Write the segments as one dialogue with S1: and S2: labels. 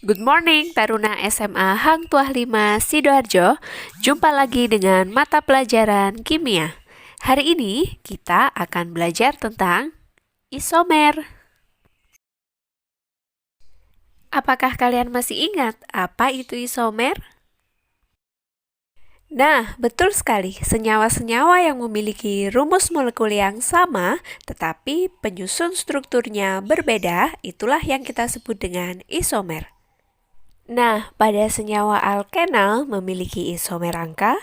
S1: Good morning Taruna SMA Hang Tuah 5 Sidoarjo. Jumpa lagi dengan mata pelajaran kimia. Hari ini kita akan belajar tentang isomer. Apakah kalian masih ingat apa itu isomer? Nah, betul sekali. Senyawa-senyawa yang memiliki rumus molekul yang sama, tetapi penyusun strukturnya berbeda, itulah yang kita sebut dengan isomer. Nah, pada senyawa alkenal memiliki isomer angka,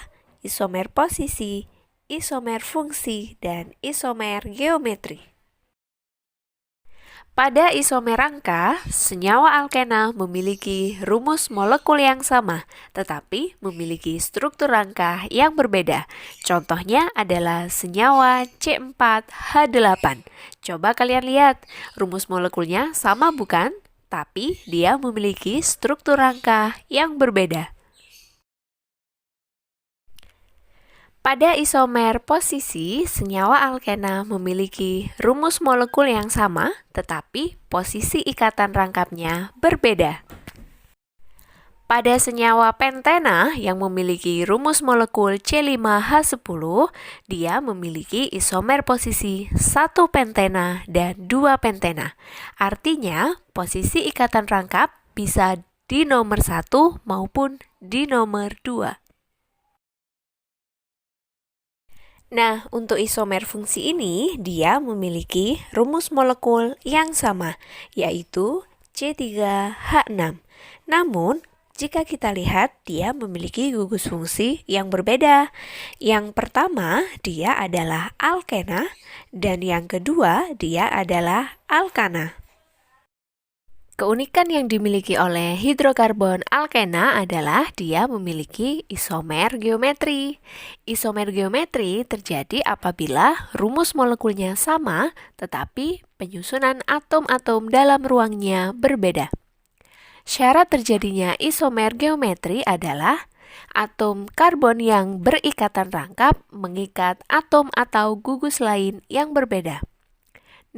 S1: isomer posisi, isomer fungsi, dan isomer geometri. Pada isomer angka, senyawa alkenal memiliki rumus molekul yang sama, tetapi memiliki struktur rangka yang berbeda. Contohnya adalah senyawa C4H8. Coba kalian lihat, rumus molekulnya sama bukan? Tapi dia memiliki struktur rangka yang berbeda. Pada isomer posisi, senyawa alkena memiliki rumus molekul yang sama, tetapi posisi ikatan rangkapnya berbeda. Pada senyawa pentena yang memiliki rumus molekul C5H10, dia memiliki isomer posisi 1 pentena dan 2 pentena. Artinya, posisi ikatan rangkap bisa di nomor 1 maupun di nomor 2. Nah, untuk isomer fungsi ini, dia memiliki rumus molekul yang sama, yaitu C3H6. Namun, jika kita lihat, dia memiliki gugus fungsi yang berbeda. Yang pertama, dia adalah alkena, dan yang kedua, dia adalah alkana. Keunikan yang dimiliki oleh hidrokarbon alkena adalah dia memiliki isomer geometri. Isomer geometri terjadi apabila rumus molekulnya sama, tetapi penyusunan atom-atom dalam ruangnya berbeda. Syarat terjadinya isomer geometri adalah atom karbon yang berikatan rangkap mengikat atom atau gugus lain yang berbeda.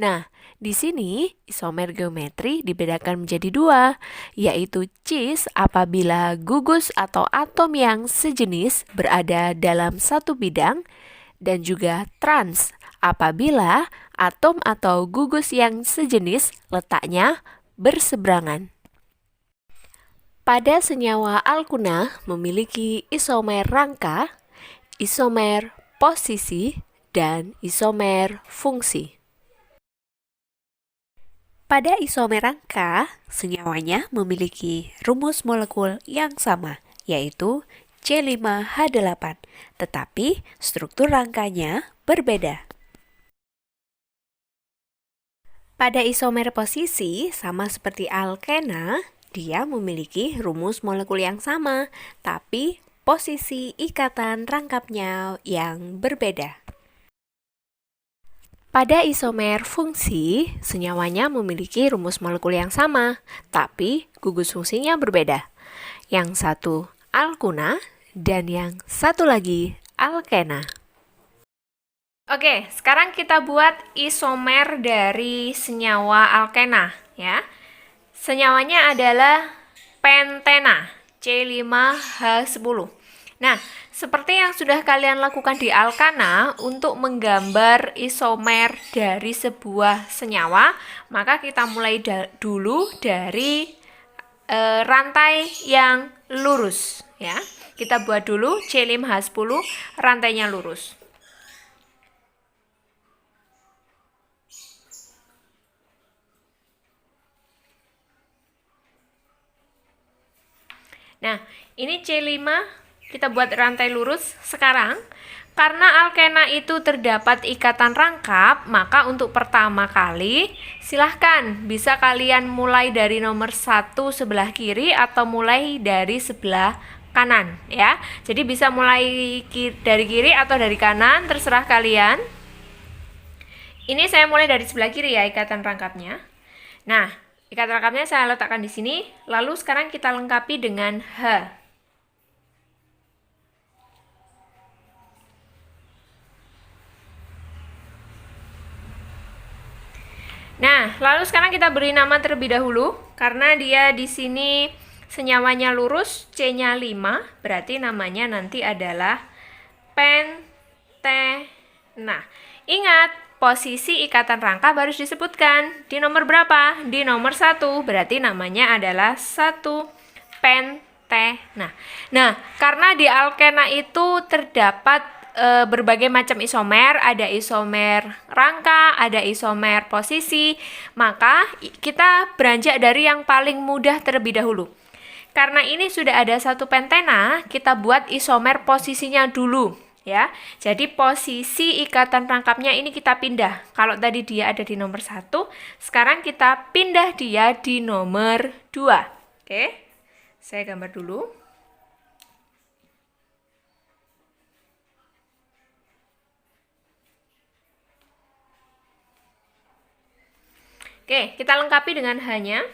S1: Nah, di sini isomer geometri dibedakan menjadi dua, yaitu cis apabila gugus atau atom yang sejenis berada dalam satu bidang, dan juga trans apabila atom atau gugus yang sejenis letaknya berseberangan. Pada senyawa alkuna memiliki isomer rangka, isomer posisi, dan isomer fungsi. Pada isomer rangka, senyawanya memiliki rumus molekul yang sama, yaitu C5H8, tetapi struktur rangkanya berbeda. Pada isomer posisi, sama seperti alkena, dia memiliki rumus molekul yang sama, tapi posisi ikatan rangkapnya yang berbeda. Pada isomer fungsi, senyawanya memiliki rumus molekul yang sama, tapi gugus fungsinya berbeda. Yang satu alkuna dan yang satu lagi alkena. Oke, sekarang kita buat isomer dari senyawa alkena, ya. Senyawanya adalah pentena, C5H10. Nah, seperti yang sudah kalian lakukan di alkana, untuk menggambar isomer dari sebuah senyawa, maka kita mulai dulu dari rantai yang lurus, ya. Kita buat dulu C5H10, rantainya lurus. Nah, ini C5, kita buat rantai lurus. Sekarang, karena alkena itu terdapat ikatan rangkap, maka untuk pertama kali, silahkan bisa kalian mulai dari nomor 1 sebelah kiri atau mulai dari sebelah kanan, ya. Jadi bisa mulai dari kiri atau dari kanan, terserah kalian. Ini saya mulai dari sebelah kiri ya, ikatan rangkapnya. Nah, ikatan rangkapnya saya letakkan di sini, lalu sekarang kita lengkapi dengan H. Nah, lalu sekarang kita beri nama terlebih dahulu karena dia di sini senyawanya lurus, C-nya 5, berarti namanya nanti adalah pentena. Ingat, posisi ikatan rangkap harus disebutkan. Di nomor berapa? Di nomor 1, berarti namanya adalah 1 pentena. Nah, karena di alkena itu terdapat berbagai macam isomer, ada isomer rangka, ada isomer posisi, maka kita beranjak dari yang paling mudah terlebih dahulu. Karena ini sudah ada 1 pentena, kita buat isomer posisinya dulu ya. Jadi posisi ikatan rangkapnya ini kita pindah. Kalau tadi dia ada di nomor 1, sekarang kita pindah dia di nomor 2. Oke. Saya gambar dulu. Oke, kita lengkapi dengan hanya.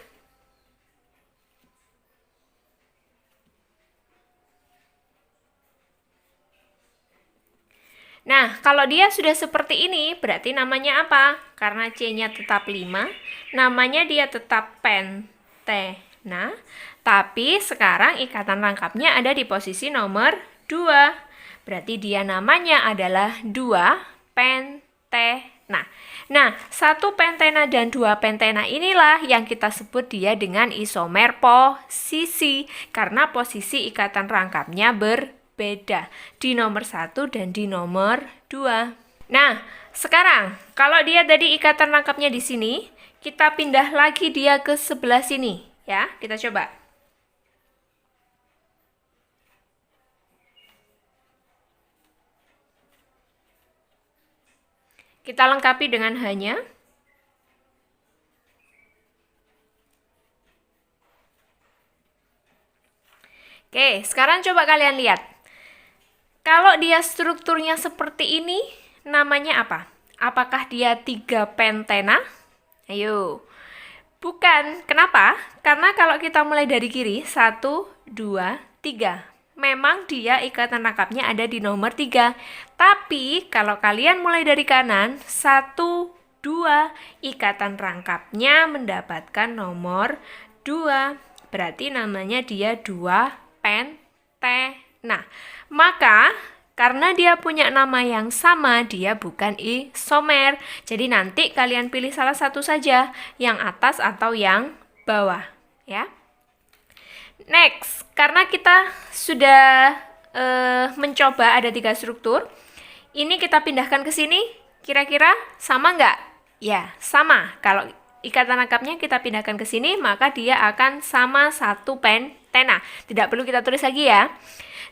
S1: Nah, kalau dia sudah seperti ini, berarti namanya apa? Karena C-nya tetap 5, namanya dia tetap pentena, tapi sekarang ikatan rangkapnya ada di posisi nomor 2. Berarti dia namanya adalah 2 pentena. Nah, 1 pentena dan 2 pentena inilah yang kita sebut dia dengan isomer posisi, karena posisi ikatan rangkapnya berbeda di nomor 1 dan di nomor 2. Nah, sekarang kalau dia tadi ikatan rangkapnya di sini, kita pindah lagi dia ke sebelah sini ya. Kita coba. Kita lengkapi dengan hanya. Oke, sekarang coba kalian lihat. Kalau dia strukturnya seperti ini, namanya apa? Apakah dia 3 pentena? Ayo. Bukan. Kenapa? Karena kalau kita mulai dari kiri, 1, 2, 3. Memang dia ikatan rangkapnya ada di nomor 3. Tapi kalau kalian mulai dari kanan, 1, 2, ikatan rangkapnya mendapatkan nomor 2. Berarti namanya dia 2 pentena. Maka karena dia punya nama yang sama, dia bukan isomer. Jadi nanti kalian pilih salah satu saja, yang atas atau yang bawah ya. Next, karena kita sudah mencoba ada 3 struktur, ini kita pindahkan ke sini, kira-kira sama nggak? Ya, sama. Kalau ikatan rangkapnya kita pindahkan ke sini, maka dia akan sama 1 pentena. Tidak perlu kita tulis lagi ya.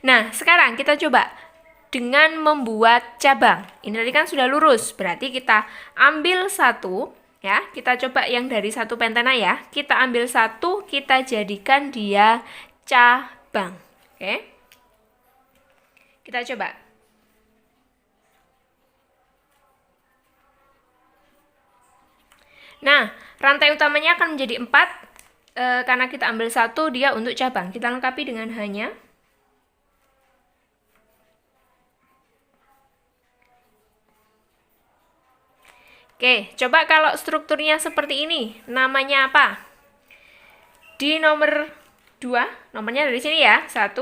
S1: Nah, sekarang kita coba dengan membuat cabang. Ini tadi kan sudah lurus, berarti kita ambil 1. Ya, kita coba yang dari 1 pentena ya. Kita ambil 1, kita jadikan dia cabang. Oke. Kita coba. Nah, rantai utamanya akan menjadi 4. Karena kita ambil 1, dia untuk cabang. Kita lengkapi dengan hanya. Oke, coba kalau strukturnya seperti ini, namanya apa? Di nomor 2, nomornya dari sini ya, 1,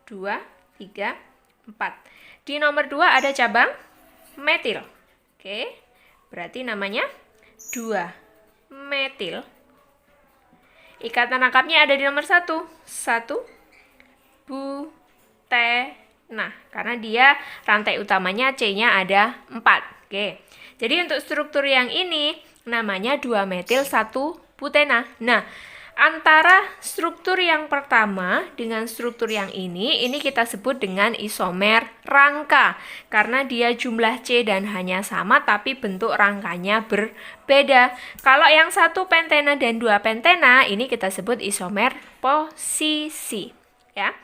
S1: 2, 3, 4. Di nomor 2 ada cabang metil. Oke, berarti namanya 2 metil. Ikatan rangkapnya ada di nomor 1, 1 butena. Karena dia rantai utamanya C-nya ada 4. Oke. Jadi untuk struktur yang ini namanya 2 metil 1 butena. Nah, antara struktur yang pertama dengan struktur yang ini kita sebut dengan isomer rangka. Karena dia jumlah C dan hanya sama tapi bentuk rangkanya berbeda. Kalau yang 1 pentena dan 2 pentena ini kita sebut isomer posisi. Ya.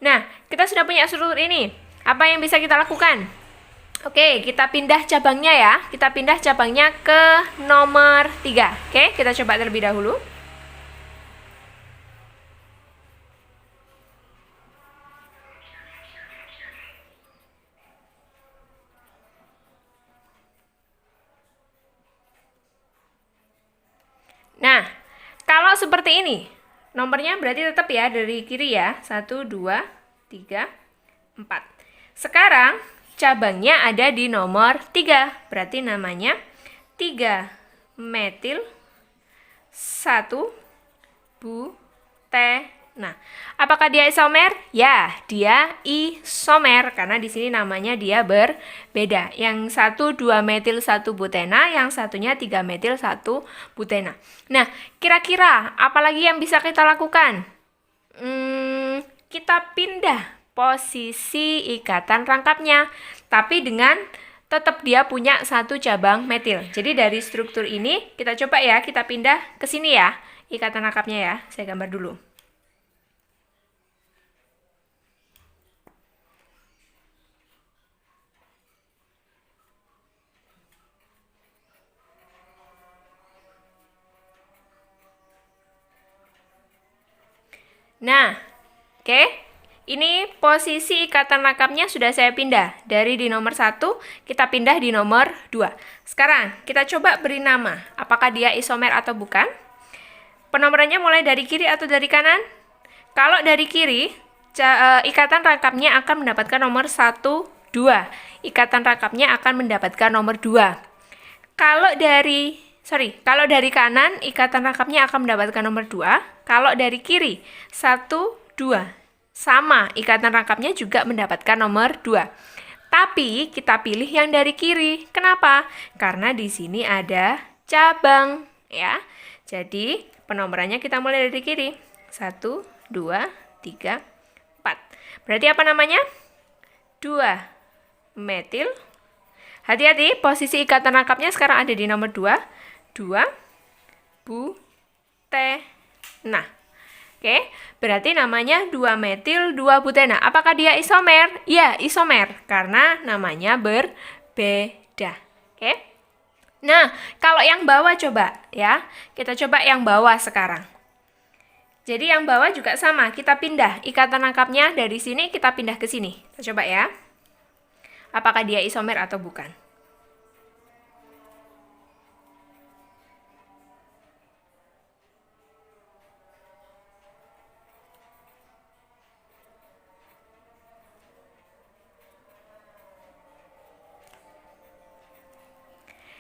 S1: Nah, kita sudah punya struktur ini. Apa yang bisa kita lakukan? Oke, kita pindah cabangnya ya. Kita pindah cabangnya ke nomor 3. Oke, kita coba terlebih dahulu. Nah, kalau seperti ini, nomornya berarti tetap ya dari kiri ya. 1, 2, 3, 4. Sekarang cabangnya ada di nomor 3. Berarti namanya 3 metil 1 butena. Apakah dia isomer? Ya, dia isomer karena di sini namanya dia berbeda. Yang satu 2 metil 1 butena, yang satunya 3 metil 1 butena. Nah, kira-kira apalagi yang bisa kita lakukan? Kita pindah posisi ikatan rangkapnya, tapi dengan tetap dia punya satu cabang metil. Jadi dari struktur ini kita coba ya, kita pindah ke sini ya. Ikatan rangkapnya ya, saya gambar dulu. Nah, oke. Ini posisi ikatan rangkapnya sudah saya pindah. Dari di nomor 1, kita pindah di nomor 2. Sekarang, kita coba beri nama. Apakah dia isomer atau bukan? Penomorannya mulai dari kiri atau dari kanan? Kalau dari kiri, ikatan rangkapnya akan mendapatkan nomor 1, 2. Ikatan rangkapnya akan mendapatkan nomor 2. Kalau dari kanan, ikatan rangkapnya akan mendapatkan nomor 2. Kalau dari kiri, 1, 2. Sama, ikatan rangkapnya juga mendapatkan nomor 2. Tapi kita pilih yang dari kiri. Kenapa? Karena di sini ada cabang, ya. Jadi, penomorannya kita mulai dari kiri. 1, 2, 3, 4. Berarti apa namanya? 2 metil. Hati-hati, posisi ikatan rangkapnya sekarang ada di nomor 2. 2 butena. Oke, berarti namanya 2 metil 2 butena. Apakah dia isomer? Ya, isomer. Karena namanya berbeda. Oke. Nah, kalau yang bawah coba ya. Kita coba yang bawah sekarang. Jadi yang bawah juga sama, kita pindah ikatan rangkapnya dari sini kita pindah ke sini. Kita coba ya. Apakah dia isomer atau bukan?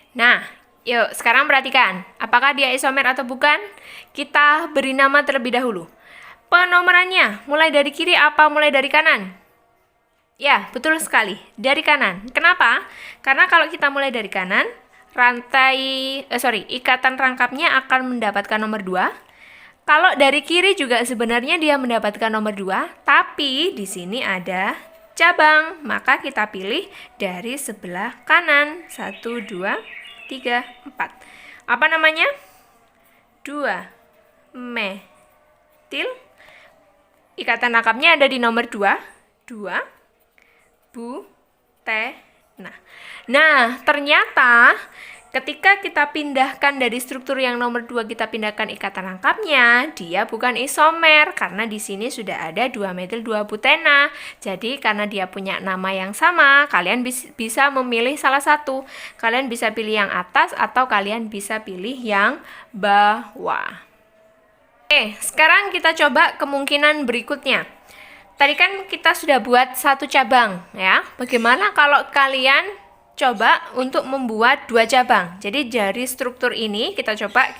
S1: Nah, yuk sekarang perhatikan, apakah dia isomer atau bukan? Kita beri nama terlebih dahulu. Penomorannya, mulai dari kiri apa mulai dari kanan? Ya, betul sekali, dari kanan. Kenapa? Karena kalau kita mulai dari kanan, ikatan rangkapnya akan mendapatkan nomor 2. Kalau dari kiri juga sebenarnya dia mendapatkan nomor 2, tapi di sini ada cabang, maka kita pilih dari sebelah kanan. 1, 2, 3, 4. Apa namanya? 2 metil. Ikatan rangkapnya ada di nomor 2. 2 butena. Nah, ternyata ketika kita pindahkan dari struktur yang nomor 2 kita pindahkan ikatan rangkapnya, dia bukan isomer karena di sini sudah ada 2 metil 2 butena. Jadi karena dia punya nama yang sama, kalian bisa memilih salah satu. Kalian bisa pilih yang atas atau kalian bisa pilih yang bawah. Oke, sekarang kita coba kemungkinan berikutnya. Tadi kan kita sudah buat satu cabang ya. Bagaimana kalau kalian coba untuk membuat 2 cabang? Jadi dari struktur ini kita coba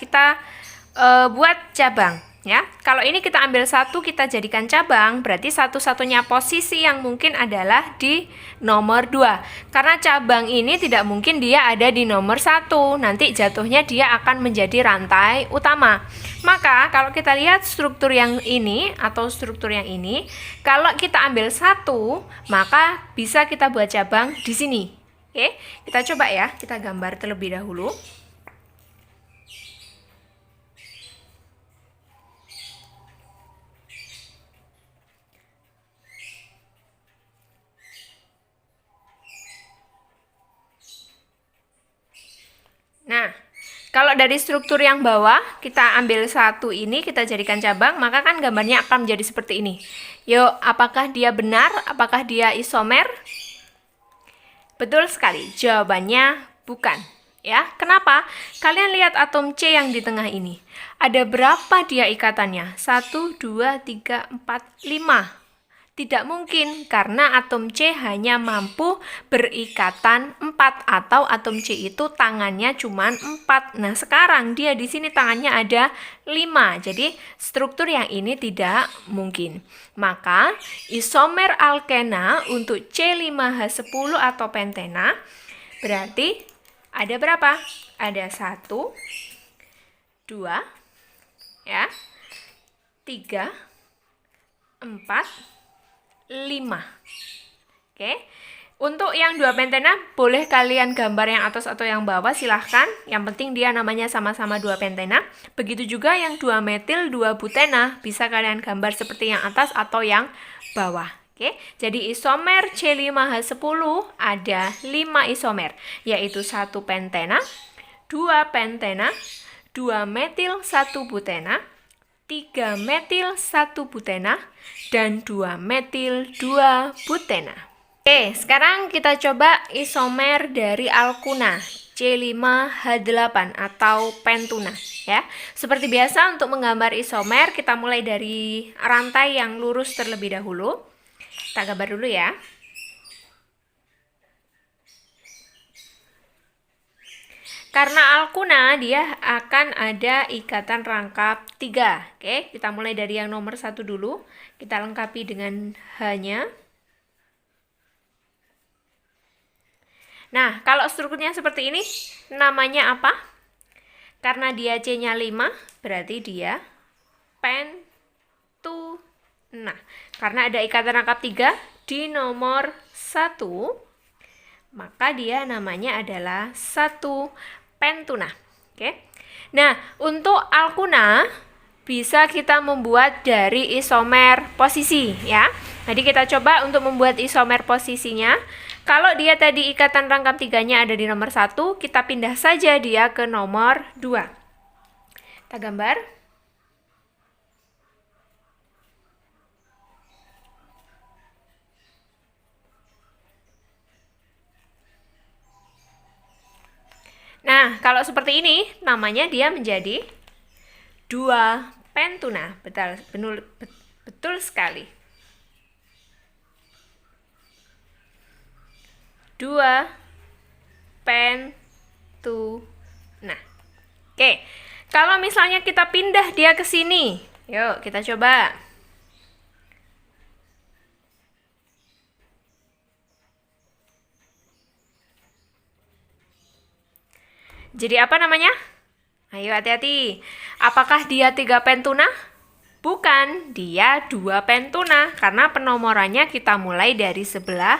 S1: buat cabang ya. Kalau ini kita ambil satu kita jadikan cabang, berarti satu-satunya posisi yang mungkin adalah di nomor 2. Karena cabang ini tidak mungkin dia ada di nomor 1. Nanti jatuhnya dia akan menjadi rantai utama. Maka kalau kita lihat struktur yang ini atau struktur yang ini, kalau kita ambil satu, maka bisa kita buat cabang di sini. Oke, kita coba ya, kita gambar terlebih dahulu. Nah, kalau dari struktur yang bawah, kita ambil satu ini, kita jadikan cabang, maka kan gambarnya akan menjadi seperti ini. Yuk, apakah dia benar? Apakah dia isomer? Betul sekali, jawabannya bukan. Ya, kenapa? Kalian lihat atom C yang di tengah ini. Ada berapa dia ikatannya? 1, 2, 3, 4, 5. Tidak mungkin, karena atom C hanya mampu berikatan 4, atau atom C itu tangannya cuma 4. Nah, sekarang dia di sini tangannya ada 5. Jadi, struktur yang ini tidak mungkin. Maka, isomer alkena untuk C5H10 atau pentena berarti ada berapa? Ada 1, 2, ya, 3, 4, 5. Oke. Untuk yang 2 pentena boleh kalian gambar yang atas atau yang bawah, silahkan. Yang penting dia namanya sama-sama 2 pentena. Begitu juga yang 2 metil 2 butena, bisa kalian gambar seperti yang atas atau yang bawah. Oke. Jadi isomer C5H10 ada 5 isomer, yaitu 1 pentena, 2 pentena, 2 metil 1 butena, 3 metil 1 butena, dan 2 metil 2 butena. Oke, sekarang kita coba isomer dari alkuna C5H8 atau pentuna, ya. Seperti biasa untuk menggambar isomer, kita mulai dari rantai yang lurus terlebih dahulu. Kita gambar dulu ya. Karena alkuna dia akan ada ikatan rangkap 3. Oke, kita mulai dari yang nomor 1 dulu. Kita lengkapi dengan H-nya. Nah, kalau strukturnya seperti ini, namanya apa? Karena dia C-nya 5, berarti dia pentuna. Karena ada ikatan rangkap 3 di nomor 1, maka dia namanya adalah 1 pentuna. Oke. Nah, untuk alkuna bisa kita membuat dari isomer posisi, ya. Jadi kita coba untuk membuat isomer posisinya. Kalau dia tadi ikatan rangkap 3-nya ada di nomor 1, kita pindah saja dia ke nomor 2. Kita gambar. Nah, kalau seperti ini, namanya dia menjadi 2 pentuna. Betul sekali. 2 pentuna. Oke, kalau misalnya kita pindah dia ke sini, yuk kita coba. Jadi apa namanya? Ayo hati-hati. Apakah dia 3 pentuna? Bukan, dia 2 pentuna. Karena penomorannya kita mulai dari sebelah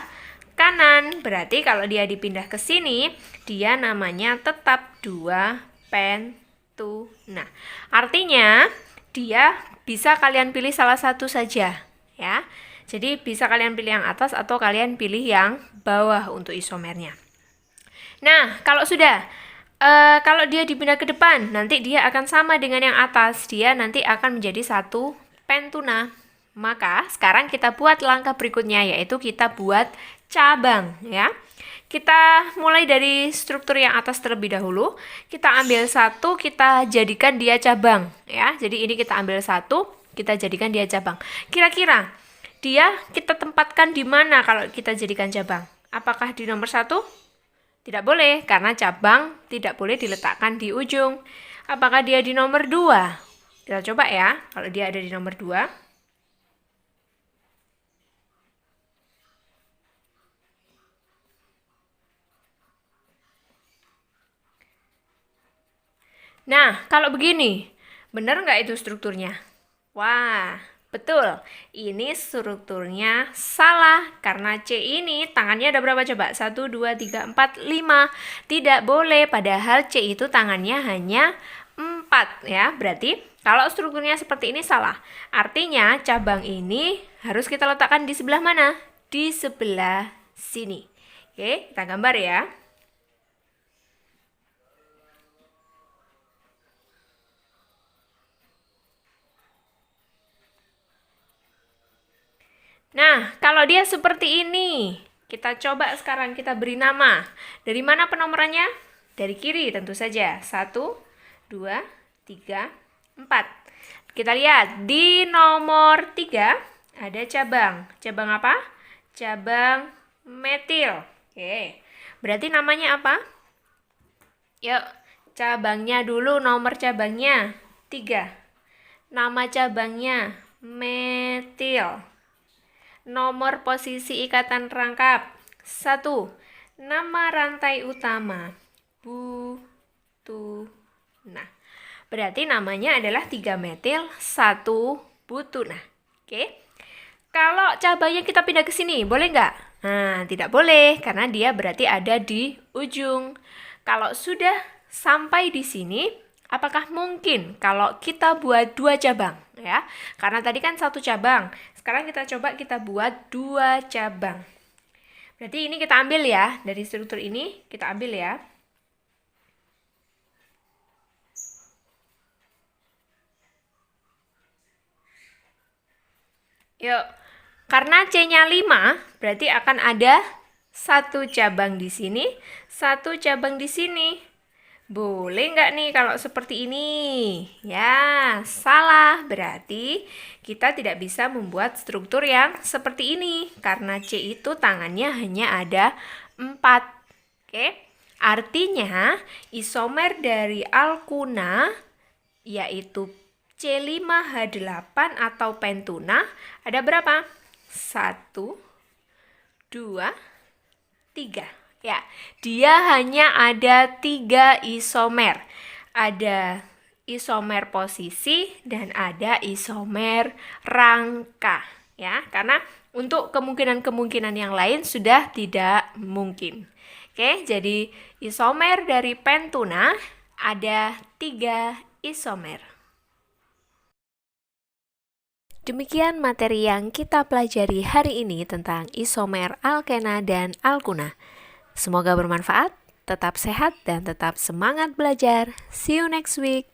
S1: kanan. Berarti kalau dia dipindah ke sini, dia namanya tetap 2 pentuna. Artinya, dia bisa kalian pilih salah satu saja, ya. Jadi bisa kalian pilih yang atas atau kalian pilih yang bawah untuk isomernya. Nah, kalau sudah kalau dia dipindah ke depan, nanti dia akan sama dengan yang atas. Dia nanti akan menjadi 1 pentuna. Maka sekarang kita buat langkah berikutnya, yaitu kita buat cabang, ya. Kita mulai dari struktur yang atas terlebih dahulu. Kita ambil 1, kita jadikan dia cabang, ya. Jadi ini kita ambil 1, kita jadikan dia cabang. Kira-kira dia kita tempatkan di mana kalau kita jadikan cabang? Apakah di nomor 1? Tidak boleh, karena cabang tidak boleh diletakkan di ujung. Apakah dia di nomor 2? Kita coba ya, kalau dia ada di nomor 2. Nah, kalau begini, benar nggak itu strukturnya? Wah, betul. Ini strukturnya salah karena C ini tangannya ada berapa coba? 1, 2, 3, 4, 5. Tidak boleh, padahal C itu tangannya hanya 4, ya. Berarti kalau strukturnya seperti ini salah. Artinya cabang ini harus kita letakkan di sebelah mana? Di sebelah sini. Oke, kita gambar ya. Nah, kalau dia seperti ini, kita coba sekarang kita beri nama. Dari mana penomorannya? Dari kiri tentu saja. 1, 2, 3, 4. Kita lihat di nomor 3 ada cabang. Cabang apa? Cabang metil. Oke. Berarti namanya apa? Yuk, cabangnya dulu, nomor cabangnya 3. Nama cabangnya metil. Nomor posisi ikatan rangkap 1. Nama rantai utama butuna. Berarti namanya adalah 3 metil 1 butuna. Oke. Kalau cabangnya kita pindah ke sini, boleh nggak? Nah, tidak boleh karena dia berarti ada di ujung. Kalau sudah sampai di sini, apakah mungkin kalau kita buat 2 cabang? Ya, karena tadi kan 1 cabang. Sekarang kita coba kita buat 2 cabang. Berarti ini kita ambil ya, dari struktur ini kita ambil ya. Yuk, karena C-nya 5, berarti akan ada 1 cabang di sini, 1 cabang di sini. Boleh nggak nih kalau seperti ini? Ya, salah. Berarti kita tidak bisa membuat struktur yang seperti ini. Karena C itu tangannya hanya ada 4. Oke? Artinya, isomer dari alkuna, yaitu C5H8 atau pentuna, ada berapa? 1, 2, 3. Ya, dia hanya ada 3 isomer. Ada isomer posisi dan ada isomer rangka. Ya, karena untuk kemungkinan-kemungkinan yang lain sudah tidak mungkin. Oke, jadi isomer dari pentuna ada 3 isomer. Demikian materi yang kita pelajari hari ini tentang isomer alkena dan alkuna. Semoga bermanfaat, tetap sehat dan tetap semangat belajar. See you next week.